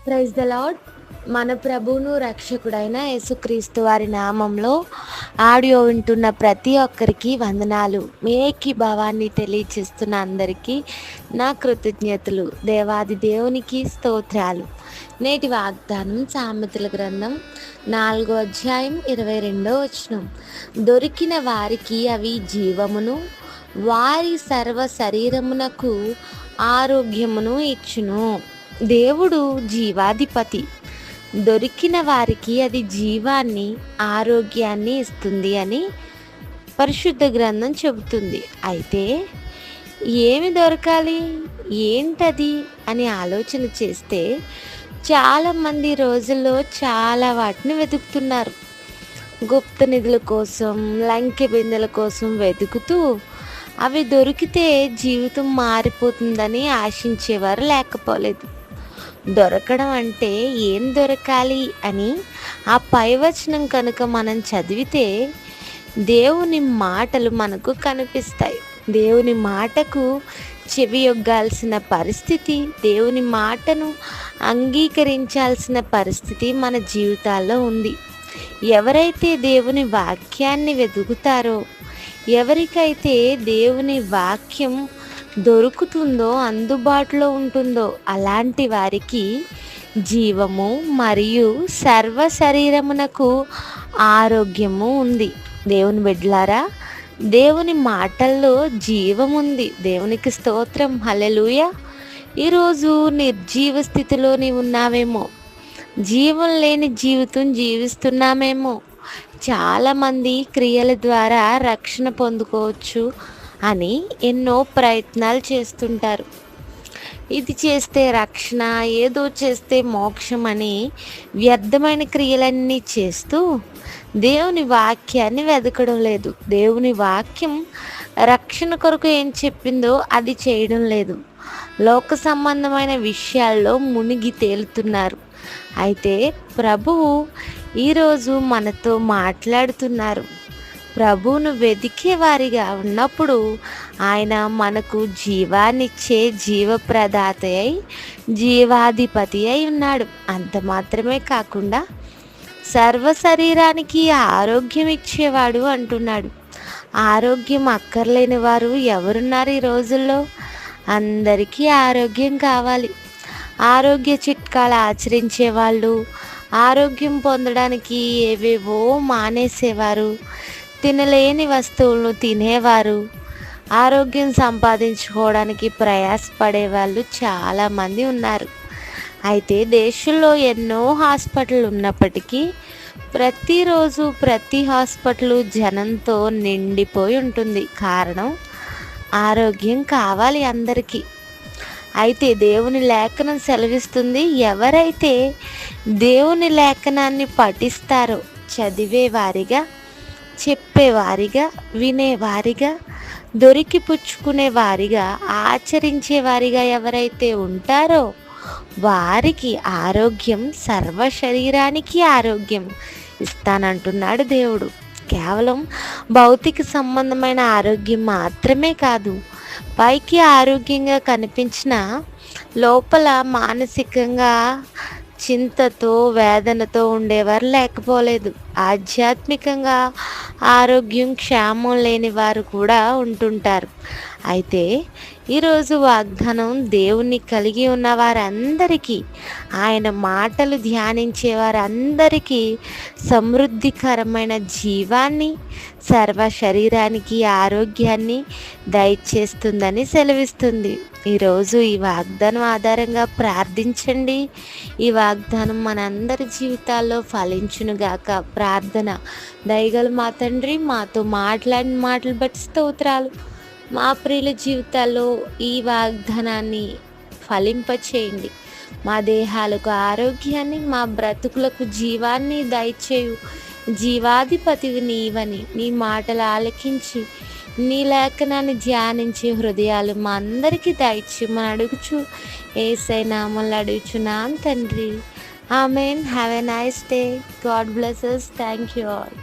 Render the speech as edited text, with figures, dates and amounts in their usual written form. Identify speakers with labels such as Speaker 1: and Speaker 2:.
Speaker 1: Praise the lord. మన ప్రభువును రక్షకుడైన యేసుక్రీస్తు వారి నామంలో ఆడియో వింటున్న ప్రతి ఒక్కరికి వందనాలు. మేకి భావాన్ని తెలియచేస్తున్న అందరికీ నా కృతజ్ఞతలు. దేవాది దేవునికి స్తోత్రాలు. నేటి వాగ్దానం సామెతల గ్రంథం 4వ అధ్యాయం 22వ వచనం. దొరికిన వారికి అవి జీవమును, వారి సర్వ శరీరమునకు ఆరోగ్యమును ఇచ్చును. దేవుడు జీవాధిపతి. దొరికిన వారికి అది జీవాన్ని, ఆరోగ్యాన్ని ఇస్తుంది అని పరిశుద్ధ గ్రంథం చెబుతుంది. అయితే ఏమి దొరకాలి, ఏంటది అని ఆలోచన చేస్తే చాలామంది రోజుల్లో చాలా వాటిని వెతుకుతున్నారు. గుప్త నిధుల కోసం, లంకె బిందెల కోసం వెతుకుతూ అవి దొరికితే జీవితం మారిపోతుందని ఆశించేవారు లేకపోలేదు. దొరకడం అంటే ఏం దొరకాలి అని ఆ పైవచనం కనుక మనం చదివితే దేవుని మాటలు మనకు కనిపిస్తాయి. దేవుని మాటకు చెవియొగ్గాల్సిన పరిస్థితి, దేవుని మాటను అంగీకరించాల్సిన పరిస్థితి మన జీవితాల్లో ఉంది. ఎవరైతే దేవుని వాక్యాన్ని వెతుకుతారో, ఎవరికైతే దేవుని వాక్యం దొరుకుతుందో, అందుబాటులో ఉంటుందో, అలాంటి వారికి జీవము మరియు సర్వ శరీరమునకు ఆరోగ్యము ఉంది. దేవుని బిడ్డలారా, దేవుని మాటల్లో జీవం ఉంది. దేవునికి స్తోత్రం, హల్లెలూయా. ఈరోజు నిర్జీవ స్థితిలో నీవు ఉన్నావేమో, జీవం లేని జీవితం జీవిస్తున్నామేమో. చాలామంది క్రియల ద్వారా రక్షణ పొందుకోవచ్చు అని ఎన్నో ప్రయత్నాలు చేస్తుంటారు. ఇది చేస్తే రక్షణ, ఏదో చేస్తే మోక్షం అని వ్యర్థమైన క్రియలన్నీ చేస్తూ దేవుని వాక్యాన్ని వెతకడం లేదు. దేవుని వాక్యం రక్షణ కొరకు ఏం చెప్పిందో అది చేయడం లేదు. లోక సంబంధమైన విషయాల్లో మునిగి తేలుతున్నారు. అయితే ప్రభువు ఈరోజు మనతో మాట్లాడుతున్నారు. ప్రభువును వెతికే వారిగా ఉన్నప్పుడు ఆయన మనకు జీవాన్నిచ్చే జీవప్రదాత అయి, జీవాధిపతి అయి ఉన్నాడు. అంత మాత్రమే కాకుండా సర్వ శరీరానికి ఆరోగ్యం ఇచ్చేవాడు అంటున్నాడు. ఆరోగ్యం అక్కర్లేని వారు ఎవరున్నారు ఈ రోజుల్లో? అందరికీ ఆరోగ్యం కావాలి. ఆరోగ్య చిట్కాలు ఆచరించే వాళ్ళు, ఆరోగ్యం పొందడానికి ఏవేవో మానేసేవారు, తినలేని వస్తువులను తినేవారు, ఆరోగ్యం సంపాదించుకోవడానికి ప్రయాసపడేవాళ్ళు చాలామంది ఉన్నారు. అయితే దేశంలో ఎన్నో హాస్పిటల్ ఉన్నప్పటికీ ప్రతిరోజు ప్రతి హాస్పిటల్ జనంతో నిండిపోయి ఉంటుంది. కారణం, ఆరోగ్యం కావాలి అందరికీ. అయితే దేవుని లేఖనం సెలవిస్తుంది, ఎవరైతే దేవుని లేఖనాన్ని పఠిస్తారో, చదివేవారిగా, చెప్పేవారిగా, వినేవారిగా, దొరికి పుచ్చుకునేవారిగా, ఆచరించేవారిగా ఎవరైతే ఉంటారో వారికి ఆరోగ్యం, సర్వ శరీరానికి ఆరోగ్యం ఇస్తానంటున్నాడు దేవుడు. కేవలం భౌతిక సంబంధమైన ఆరోగ్యం మాత్రమే కాదు, పైకి ఆరోగ్యంగా కనిపించిన లోపల మానసికంగా చింతతో, వేదనతో ఉండేవారు లేకపోలేదు. ఆధ్యాత్మికంగా ఆరోగ్యం, క్షేమం లేని వారు కూడా ఉంటుంటారు. అయితే ఈరోజు వాగ్దానం దేవుణ్ణి కలిగి ఉన్న వారందరికీ, ఆయన మాటలు ధ్యానించే వారందరికీ సమృద్ధికరమైన జీవాన్ని, సర్వ శరీరానికి ఆరోగ్యాన్ని దయచేస్తుందని సెలవిస్తుంది. ఈరోజు ఈ వాగ్దానం ఆధారంగా ప్రార్థించండి. ఈ వాగ్దానం మనందరి జీవితాల్లో ఫలించునుగాక. ప్రార్థన. దయగల మా తండ్రి, మాతో మాట్లాడిన మాటలు బట్టి స్తోత్రాలు. మా ప్రియుల జీవితాల్లో ఈ వాగ్దానాన్ని ఫలింపచేయండి. మా దేహాలకు ఆరోగ్యాన్ని, మా బ్రతుకులకు జీవాన్ని దయచేయు. జీవాధిపతివి నీవని నీ మాటలు ఆలకించి నీ లేఖనాన్ని ధ్యానించే హృదయాలు మా అందరికీ దయచేయమని అడుగుచు యేసయ్య నామములో అడుగుచున్నాం తండ్రి. Amen. Have a nice day. God bless us. Thank you all.